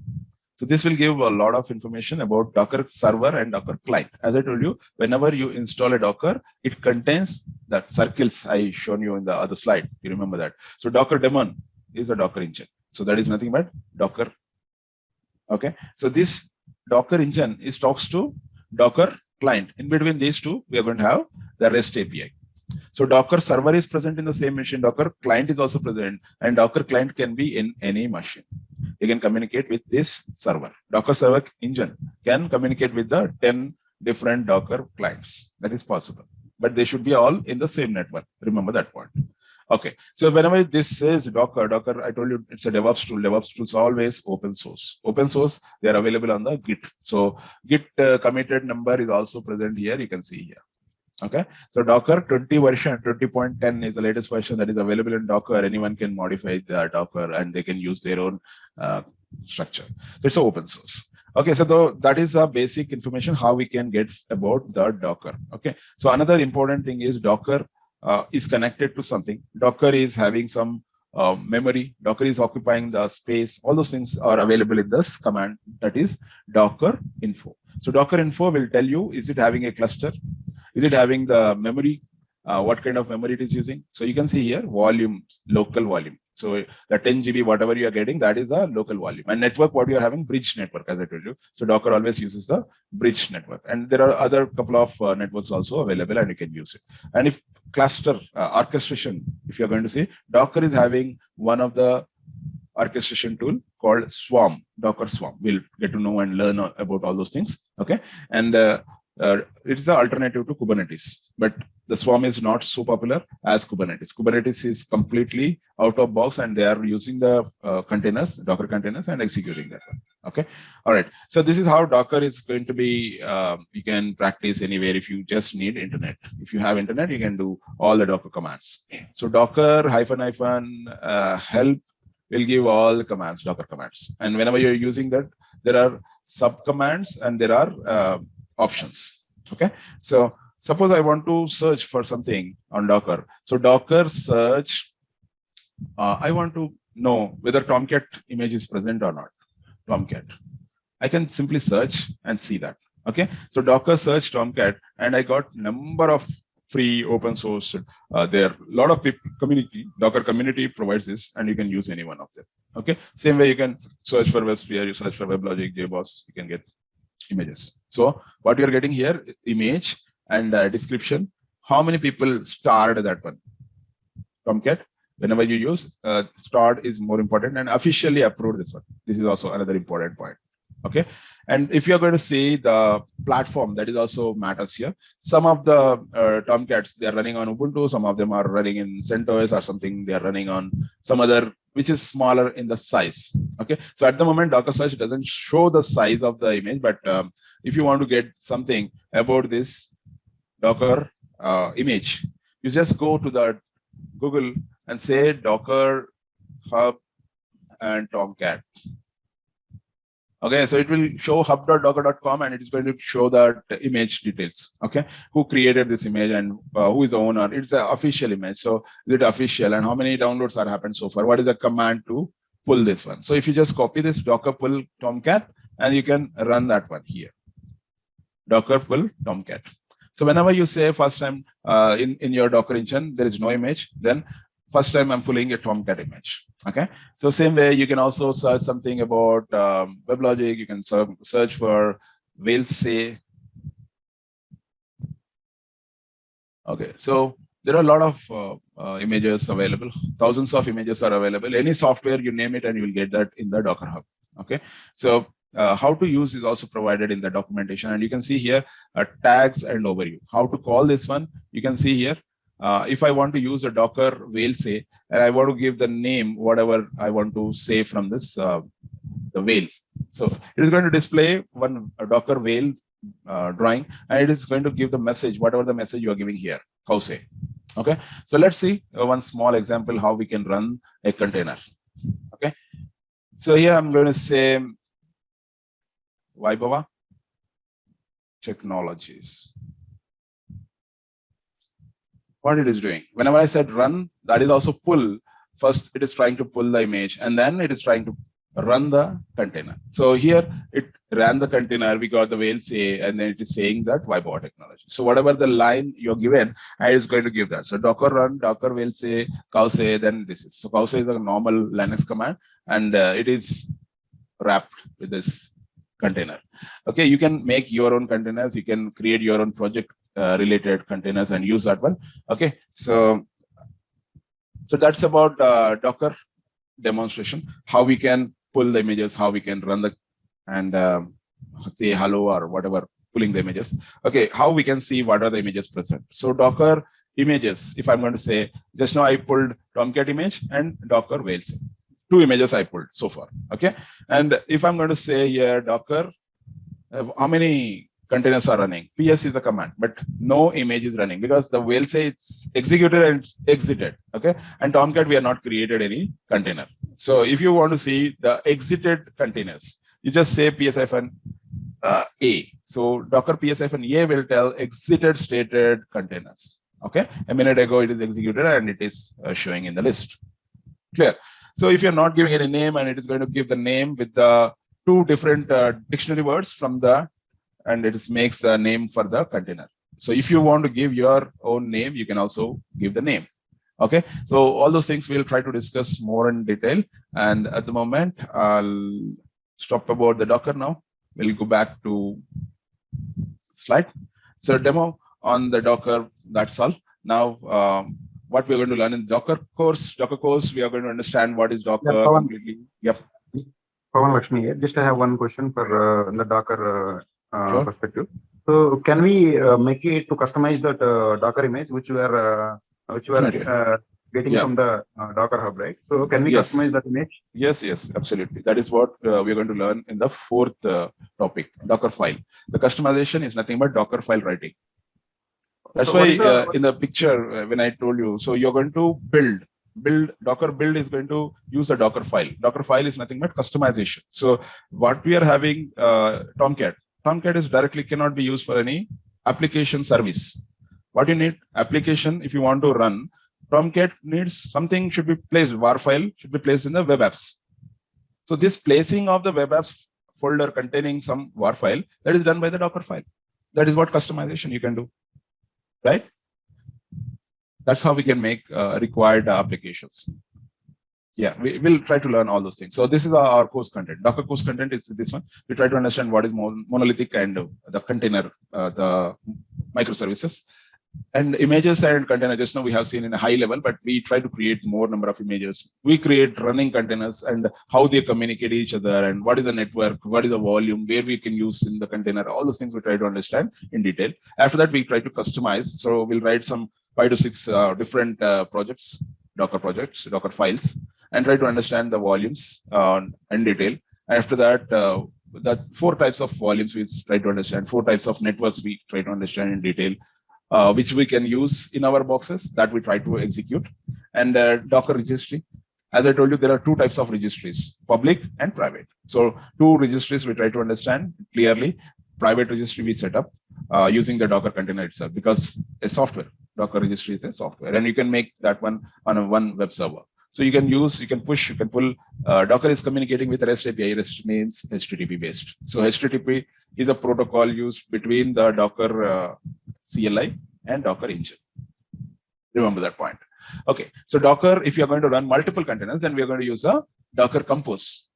So this will give a lot of information about Docker server and Docker client. As I told you, whenever you install a Docker, it contains the circles I shown you in the other slide. You remember that. So Docker daemon is a Docker engine. So that is nothing but Docker. Okay. So this Docker engine is talks to Docker client. In between these two, we are going to have the REST API. So Docker server is present in the same machine. Docker client is also present, and Docker client can be in any machine. You can communicate with this server. Docker server engine can communicate with the 10 different Docker clients. That is possible, but they should be all in the same network. Remember that point. Okay, so whenever this says Docker, I told you it's a DevOps tool. DevOps tools are always open source. Open source, they are available on the Git. So Git committed number is also present here. You can see here. Okay, so Docker 20 version 20.10 is the latest version that is available in Docker. Anyone can modify the Docker and they can use their own structure. So it's open source. Okay, so that is a basic information how we can get about the Docker. Okay, so another important thing is Docker is connected to something. Docker is having some memory. Docker is occupying the space. All those things are available in this command, that is Docker info. So Docker info will tell you, is it having a cluster? Is it having the memory? What kind of memory it is using? So you can see here volume, local volume. So the 10 GB, whatever you are getting, that is a local volume. And network, what you are having, bridge network, as I told you. So Docker always uses the bridge network. And there are other couple of networks also available and you can use it. And if cluster orchestration, if you're going to see, Docker is having one of the orchestration tool called Swarm, Docker Swarm. We'll get to know and learn about all those things. Okay. And it is an alternative to Kubernetes, but the Swarm is not so popular as Kubernetes. Kubernetes is completely out of box and they are using the containers, Docker containers, and executing that one. Okay. All right. So this is how Docker is going to be, you can practice anywhere if you just need internet. If you have internet, you can do all the Docker commands. So Docker help will give all the commands, Docker commands. And whenever you're using that, there are subcommands and there are options. Okay, so suppose I want to search for something on Docker. So Docker search, I want to know whether Tomcat image is present or not. Tomcat. I can simply search and see that. Okay, so Docker search Tomcat, and I got number of free open source. There a lot of people community, Docker community provides this, and you can use any one of them. Okay, same way you can search for WebSphere, you search for WebLogic, JBoss, you can get images. So what you're getting here, image and description. How many people starred that one? Tomcat. Whenever you use starred is more important, and officially approved this one. This is also another important point. Okay, and if you're going to see the platform, that is also matters here. Some of the Tomcats, they are running on Ubuntu, some of them are running in CentOS or something, they are running on some other which is smaller in the size. Okay, so at the moment Docker search doesn't show the size of the image, but if you want to get something about this Docker image, you just go to the Google and say Docker Hub and Tomcat. Okay, so it will show hub.docker.com and it is going to show the image details. Okay, who created this image and who is the owner. It's an official image. So is it official and how many downloads are happened so far? What is the command to pull this one? So if you just copy this Docker pull Tomcat and you can run that one here. Docker pull Tomcat. So whenever you say first time in your Docker engine, there is no image, then first time I'm pulling a Tomcat image. Okay, so same way you can also search something about WebLogic. You can search for Whalesay. Okay, so there are a lot of images available. Thousands of images are available. Any software you name it, and you will get that in the Docker Hub. Okay, so how to use is also provided in the documentation, and you can see here tags and overview. How to call this one? You can see here. If I want to use a Docker Whalesay and I want to give the name, whatever I want to say from this, the whale. So it is going to display a Docker whale drawing, and it is going to give the message, whatever the message you are giving here, Kausay. Okay, so let's see one small example how we can run a container. Okay, so here I'm going to say Vaibhava Technologies. What it is doing. Whenever I said run, that is also pull. First, it is trying to pull the image, and then it is trying to run the container. So here it ran the container, we got the Whalesay, and then it is saying that Vaibhava Technology. So whatever the line you're given, it is going to give that. So Docker run, Docker Whalesay, Kausay, then this is. So Kausay is a normal Linux command, and it is wrapped with this container. Okay, you can make your own containers, you can create your own project related containers and use that one. Okay, so that's about Docker demonstration, how we can pull the images, how we can run the and say hello or whatever, pulling the images. Okay, how we can see what are the images present. So Docker images, if I'm going to say, just now I pulled Tomcat image and Docker Whalesay. 2 images I pulled so far. Okay, and if I'm going to say here Docker, how many containers are running? PS is a command, but no image is running because the Whalesay it's executed and exited. Okay, and Tomcat we have not created any container. So if you want to see the exited containers, you just say ps-a. So Docker ps-a will tell exited stated containers. Okay, a minute ago it is executed and it is showing in the list. Clear? So if you're not giving any name and it is going to give the name with the 2 different dictionary words from the, and it makes the name for the container. So if you want to give your own name, you can also give the name. Okay, so all those things we'll try to discuss more in detail. And at the moment, I'll stop about the Docker now. We'll go back to slide. So demo on the Docker, that's all. Now, what we're going to learn in Docker course, we are going to understand what is Docker completely. Yep. Pawan Lakshmi here. Just I have one question for the Docker Sure. perspective. So can we make it to customize that Docker image which we are getting from the Docker Hub, right? So can we Yes. customize that image? Yes, absolutely. That is what we're going to learn in the 4th topic, Docker file. The customization is nothing but Docker file writing. That's So what why is the- in the picture, when I told you, so you're going to build Docker build is going to use a Docker file. Docker file is nothing but customization. So what we are having, Tomcat is directly cannot be used for any application service. What you need application, if you want to run, Tomcat needs something should be placed, var file should be placed in the web apps. So this placing of the web apps folder containing some var file, that is done by the Docker file. That is what customization you can do, right? That's how we can make required applications. Yeah, we will try to learn all those things. So this is our course content. Docker course content is this one. We try to understand what is monolithic and the container, the microservices. And images and container, just now we have seen in a high level, but we try to create more number of images. We create running containers and how they communicate each other and what is the network, what is the volume, where we can use in the container, all those things we try to understand in detail. After that, we try to customize. So we'll write some 5 to 6 different projects, Docker files, and try to understand the volumes in detail. After that, that 4 types of volumes we try to understand, 4 types of networks we try to understand in detail. Which we can use in our boxes that we try to execute. And Docker registry, as I told you, there are 2 types of registries, public and private. So 2 registries we try to understand clearly. Private registry we set up using the Docker container itself, because a software, Docker registry is a software, and you can make that one on one web server. So you can use, you can push, you can pull. Docker is communicating with REST API. REST means HTTP based. So HTTP is a protocol used between the Docker CLI and Docker engine. Remember that point. Okay, so Docker, if you're going to run multiple containers, then we are going to use a Docker Compose.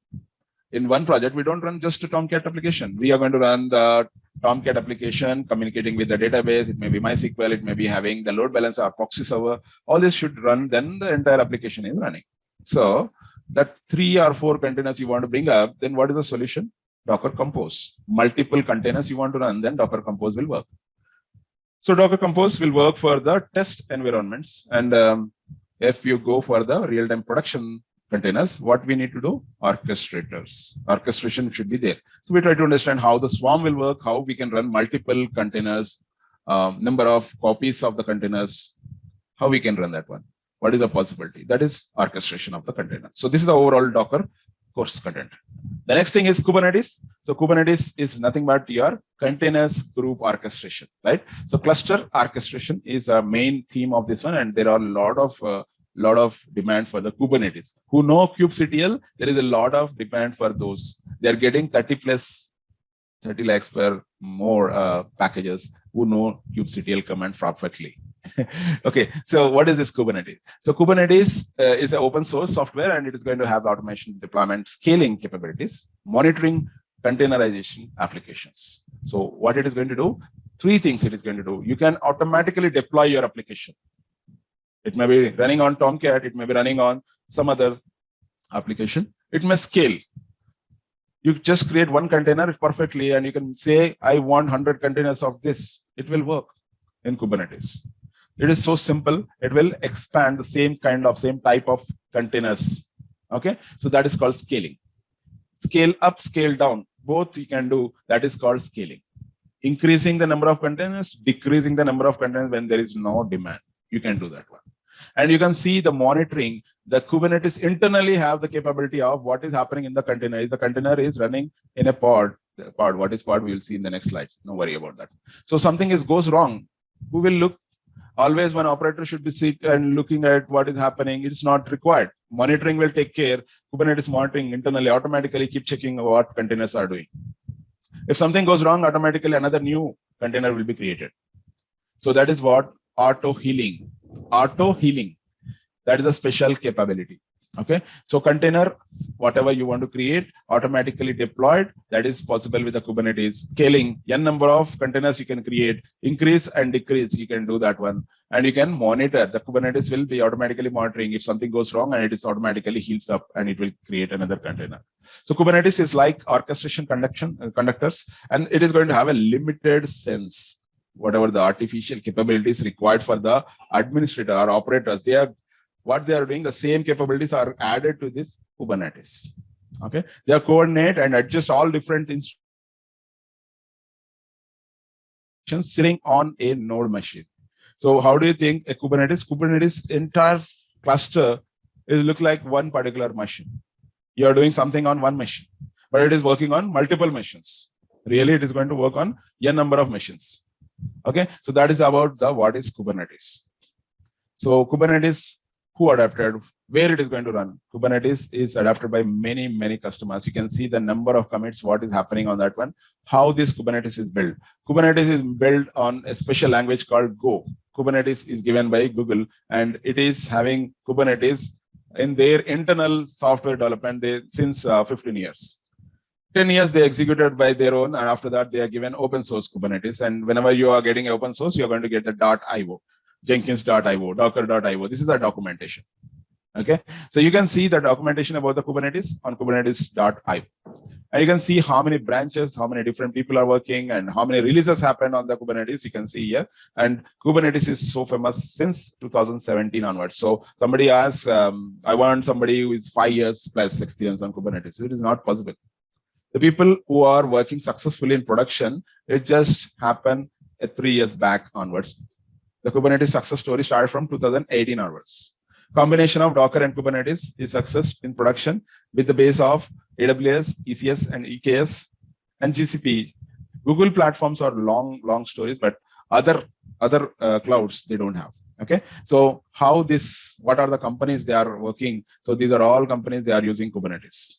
In one project, we don't run just a Tomcat application. We are going to run the Tomcat application communicating with the database. It may be MySQL, it may be having the load balancer or proxy server. All this should run, then the entire application is running. So that 3 or 4 containers you want to bring up, then what is the solution? Docker Compose. Multiple containers you want to run, then Docker Compose will work. So Docker Compose will work for the test environments. And if you go for the real-time production containers, what we need to do? Orchestrators. Orchestration should be there. So we try to understand how the swarm will work, how we can run multiple containers, number of copies of the containers, how we can run that one. What is the possibility? That is orchestration of the container. So this is the overall Docker course content. The next thing is Kubernetes. So Kubernetes is nothing but your containers group orchestration, right? So cluster orchestration is a main theme of this one, and there are a lot of demand for the Kubernetes. Who know kubectl, there is a lot of demand for those. They're getting 30 lakhs per more packages who know kubectl command perfectly. Okay, so what is this Kubernetes? So Kubernetes is an open source software, and it is going to have automation, deployment, scaling capabilities, monitoring, containerization applications. So what it is going to do? 3 things it is going to do. You can automatically deploy your application. It may be running on Tomcat, it may be running on some other application. It may scale. You just create 1 container perfectly, and you can say, I want 100 containers of this. It will work in Kubernetes. It is so simple. It will expand the same type of containers. Okay, so that is called scaling. Scale up, scale down, both you can do. That is called scaling. Increasing the number of containers, decreasing the number of containers when there is no demand. You can do that one. And you can see the monitoring. The Kubernetes internally have the capability of what is happening in the container. If the container is running in a pod, what is pod? We will see in the next slides. No worry about that. So something goes wrong. Who will look? Always one operator should be sitting and looking at what is happening. It's not required. Monitoring will take care. Kubernetes monitoring internally automatically keep checking what containers are doing. If something goes wrong, automatically another new container will be created. So that is what auto healing. Auto healing. That is a special capability. Okay, so container, whatever you want to create, automatically deployed. That is possible with the Kubernetes. Scaling, n number of containers you can create, increase and decrease. You can do that one, and you can monitor. The Kubernetes will be automatically monitoring if something goes wrong, and it is automatically heals up, and it will create another container. So Kubernetes is like orchestration conductors, and it is going to have a limited sense. Whatever the artificial capabilities required for the administrator or operators, what they are doing, the same capabilities are added to this Kubernetes. Okay, they are coordinate and adjust all different instructions sitting on a node machine. So how do you think a Kubernetes entire cluster it looks like one particular machine. You are doing something on one machine, but it is working on multiple machines. Really, it is going to work on n number of machines. Okay, so that is about the what is Kubernetes. So Kubernetes, who adapted, where it is going to run. Kubernetes is adapted by many customers. You can see the number of commits, what is happening on that one, how this Kubernetes is built. Kubernetes is built on a special language called Go. Kubernetes is given by Google, and it is having Kubernetes in their internal software development since 15 years. 10 years they executed by their own, and after that they are given open source Kubernetes. And whenever you are getting open source, you are going to get the .io, Jenkins.io, Docker.io. This is the documentation. Okay, so you can see the documentation about the Kubernetes on Kubernetes.io. And you can see how many branches, how many different people are working, and how many releases happened on the Kubernetes. You can see here. And Kubernetes is so famous since 2017 onwards. So somebody asks, I want somebody who is 5 years plus experience on Kubernetes. It is not possible. The people who are working successfully in production, it just happened 3 years back onwards. The Kubernetes success story started from 2018 onwards. Combination of Docker and Kubernetes is success in production with the base of AWS, ECS, and EKS, and GCP. Google platforms are long stories, but other clouds they don't have. Okay, so what are the companies they are working? So these are all companies they are using Kubernetes.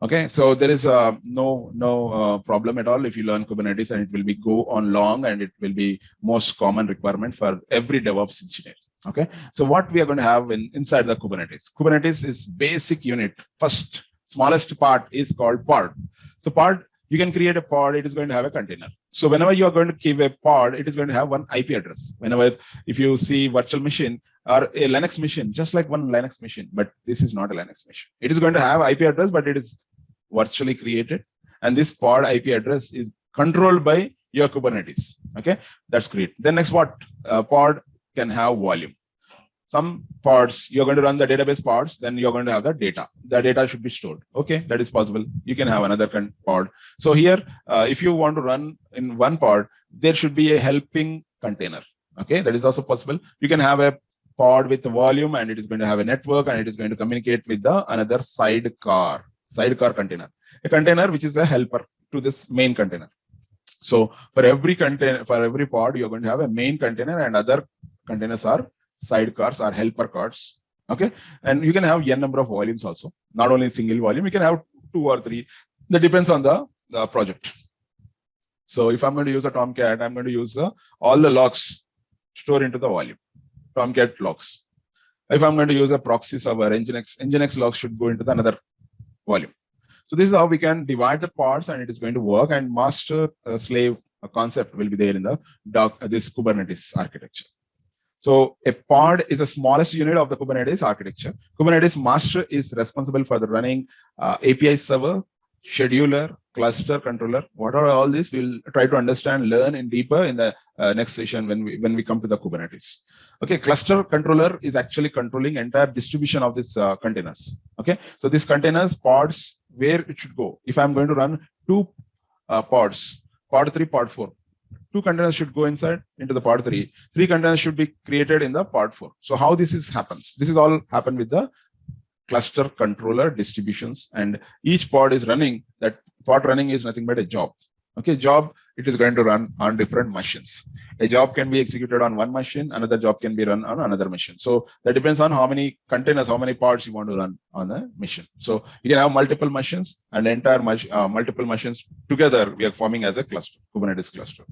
Okay, so there is no problem at all if you learn Kubernetes, and it will be go on long, and it will be most common requirement for every DevOps engineer. Okay, so what we are going to have inside the Kubernetes. Kubernetes is basic unit. First, smallest part is called pod. So pod, you can create a pod, it is going to have a container. So whenever you are going to give a pod, it is going to have one IP address. If you see virtual machine or a Linux machine, just like one Linux machine, but this is not a Linux machine. It is going to have IP address, but it is virtually created. And this pod IP address is controlled by your Kubernetes. Okay, that's great. Then next, what pod can have volume. Some pods, you're going to run the database pods, then you're going to have the data. The data should be stored. Okay, that is possible. You can have another pod. So here, if you want to run in one pod, there should be a helping container. Okay, that is also possible. You can have a pod with the volume, and it is going to have a network, and it is going to communicate with the another sidecar container. A container which is a helper to this main container. So for every container, for every pod, you're going to have a main container, and other containers are sidecars or helper cards. Okay, and you can have n number of volumes also, not only single volume. You can have 2 or 3. That depends on the project. So if I'm going to use a Tomcat, I'm going to use all the logs stored into the volume, Tomcat logs. If I'm going to use a proxy server, Nginx logs should go into the another volume. So this is how we can divide the pods, and it is going to work. And master slave concept will be there in the this Kubernetes architecture. So a pod is the smallest unit of the Kubernetes architecture. Kubernetes master is responsible for the running API server, scheduler, cluster controller. What are all these? We'll try to understand, learn in deeper in the next session when we come to the Kubernetes. Okay, cluster controller is actually controlling entire distribution of these containers. Okay, so these containers, pods, where it should go. If I'm going to run 2 pods, pod 3, pod 4, 2 containers should go into the pod 3. 3 containers should be created in the pod 4. So how this happens? This is all happen with the cluster controller distributions, and each pod is running. That pod running is nothing but a job. Okay, job, it is going to run on different machines. A job can be executed on one machine, another job can be run on another machine. So that depends on how many containers, how many pods you want to run on the machine. So you can have multiple machines, and entire multiple machines together we are forming as a cluster, Kubernetes cluster.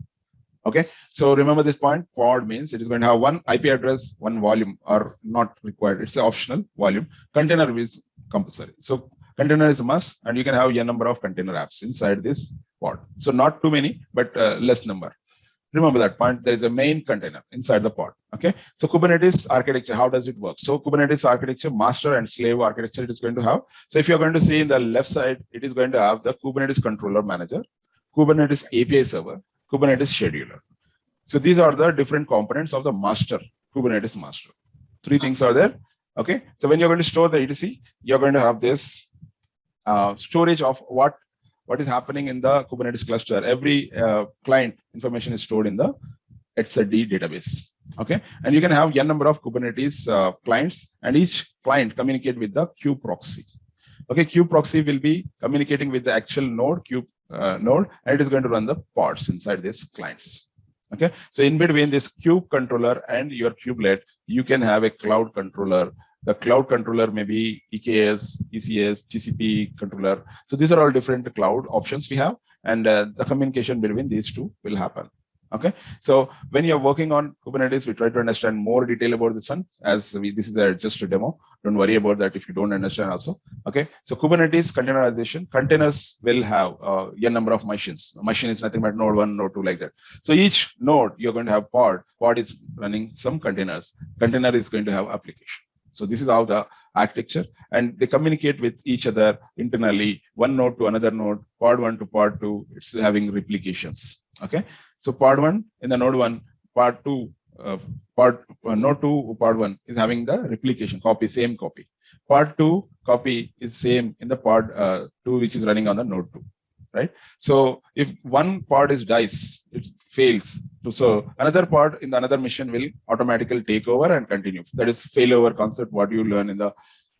Okay, so remember this point. Pod means it is going to have one IP address, one volume, or not required. It's an optional volume. Container is compulsory. So container is a must, and you can have a number of container apps inside this pod. So not too many, but less number. Remember that point. There is a main container inside the pod. Okay, so Kubernetes architecture, how does it work? So Kubernetes architecture, master and slave architecture, it is going to have. So if you're going to see in the left side, it is going to have the Kubernetes controller manager, Kubernetes API server, Kubernetes scheduler. So these are the different components of the master, Kubernetes master. 3 things are there. Okay, so when you're going to store the etc, you're going to have this storage of what is happening in the Kubernetes cluster. Every client information is stored in the etcd database. Okay, and you can have n number of Kubernetes clients, and each client communicate with the kube proxy. Okay, kube proxy will be communicating with the actual node, kube node, and it is going to run the pods inside these clients. Okay, so in between this kube controller and your kubelet, you can have a cloud controller. The cloud controller may be EKS, ECS, GCP controller. So these are all different cloud options we have, and the communication between these two will happen. Okay, so when you're working on Kubernetes, we try to understand more detail about this one, as this is just a demo. Don't worry about that if you don't understand also. Okay, so Kubernetes containerization, containers will have a number of machines. A machine is nothing but node 1, node 2, like that. So each node you're going to have pod is running some containers. Container is going to have application. So this is how the architecture, and they communicate with each other internally, one node to another node, pod 1 to pod 2, it's having replications. Okay, so pod 1 in the node 1, pod 2, node 2, pod 1 is having the replication copy, same copy. Pod 2 copy is same in the pod 2, which is running on the node 2, right? So if one pod dies, it fails to serve, another pod in the another machine will automatically take over and continue. That is failover concept, what you learn in the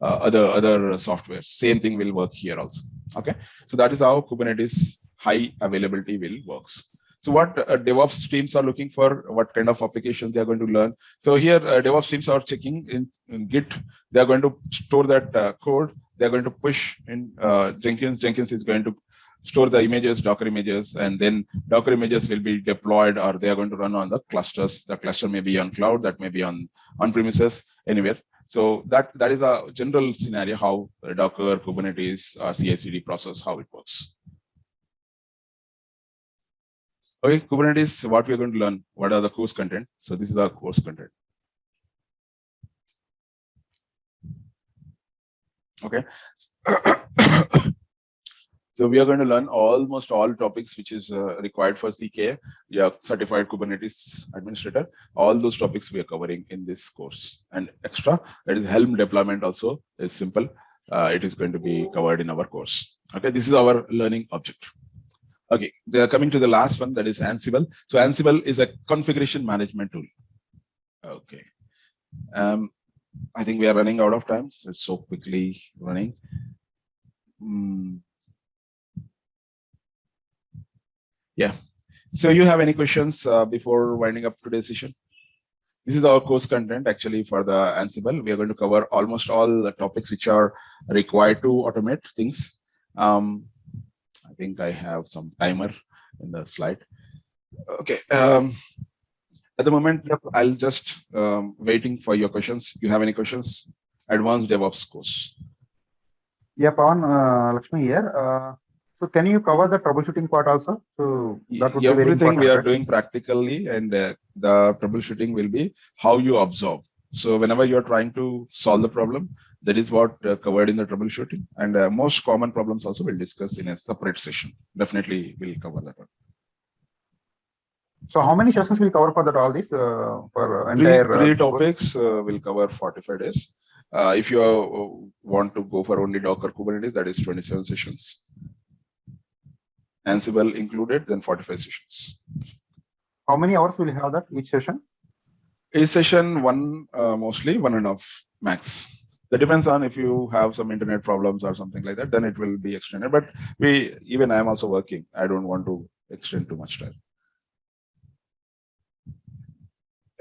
other software. Same thing will work here also. Okay, so that is how Kubernetes high availability will works. So what DevOps teams are looking for, what kind of applications they are going to learn. So here DevOps teams are checking in Git. They are going to store that code. They are going to push in Jenkins. Jenkins is going to store the images, Docker images, and then Docker images will be deployed, or they are going to run on the clusters. The cluster may be on cloud, that may be on premises, anywhere. So that is a general scenario how Docker, Kubernetes, CI/CD process, how it works. Okay, Kubernetes, what we are going to learn, what are the course content. So this is our course content. Okay. So we are going to learn almost all topics which is required for CKA. We are certified Kubernetes administrator. All those topics we are covering in this course. And extra, that is Helm deployment also is simple. It is going to be covered in our course. Okay, this is our learning object. Okay, they are coming to the last one, that is Ansible. So Ansible is a configuration management tool. Okay. I think we are running out of time. So it's so quickly running. Yeah. So you have any questions before winding up today's session? This is our course content actually for the Ansible. We are going to cover almost all the topics which are required to automate things. I think I have some timer in the slide. Okay. At the moment, I'll just waiting for your questions. You have any questions? Advanced DevOps course. Yeah, Pawan, Lakshmi here. So can you cover the troubleshooting part also? So that would be very everything we are right? doing practically, and the troubleshooting will be how you observe. So whenever you're trying to solve the problem, that is what covered in the troubleshooting, and most common problems also we'll discuss in a separate session. Definitely we'll cover that one. So how many sessions will cover for that all this for entire three topics will cover 45 days. If you want to go for only Docker Kubernetes, that is 27 sessions. Ansible included, then 45 sessions. How many hours will you have that each session? Each session one, mostly 1.5 max. That depends on if you have some internet problems or something like that, then it will be extended. But even I am also working. I don't want to extend too much time.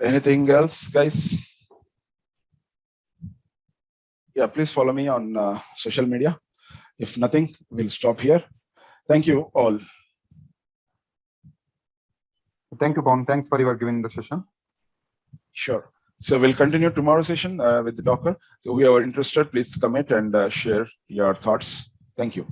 Anything else, guys? Yeah, please follow me on social media. If nothing, we'll stop here. Thank you all. Thank you, Pawan. Thanks for your giving the session. Sure. So we'll continue tomorrow's session with the Docker. So if you are interested, please comment and share your thoughts. Thank you.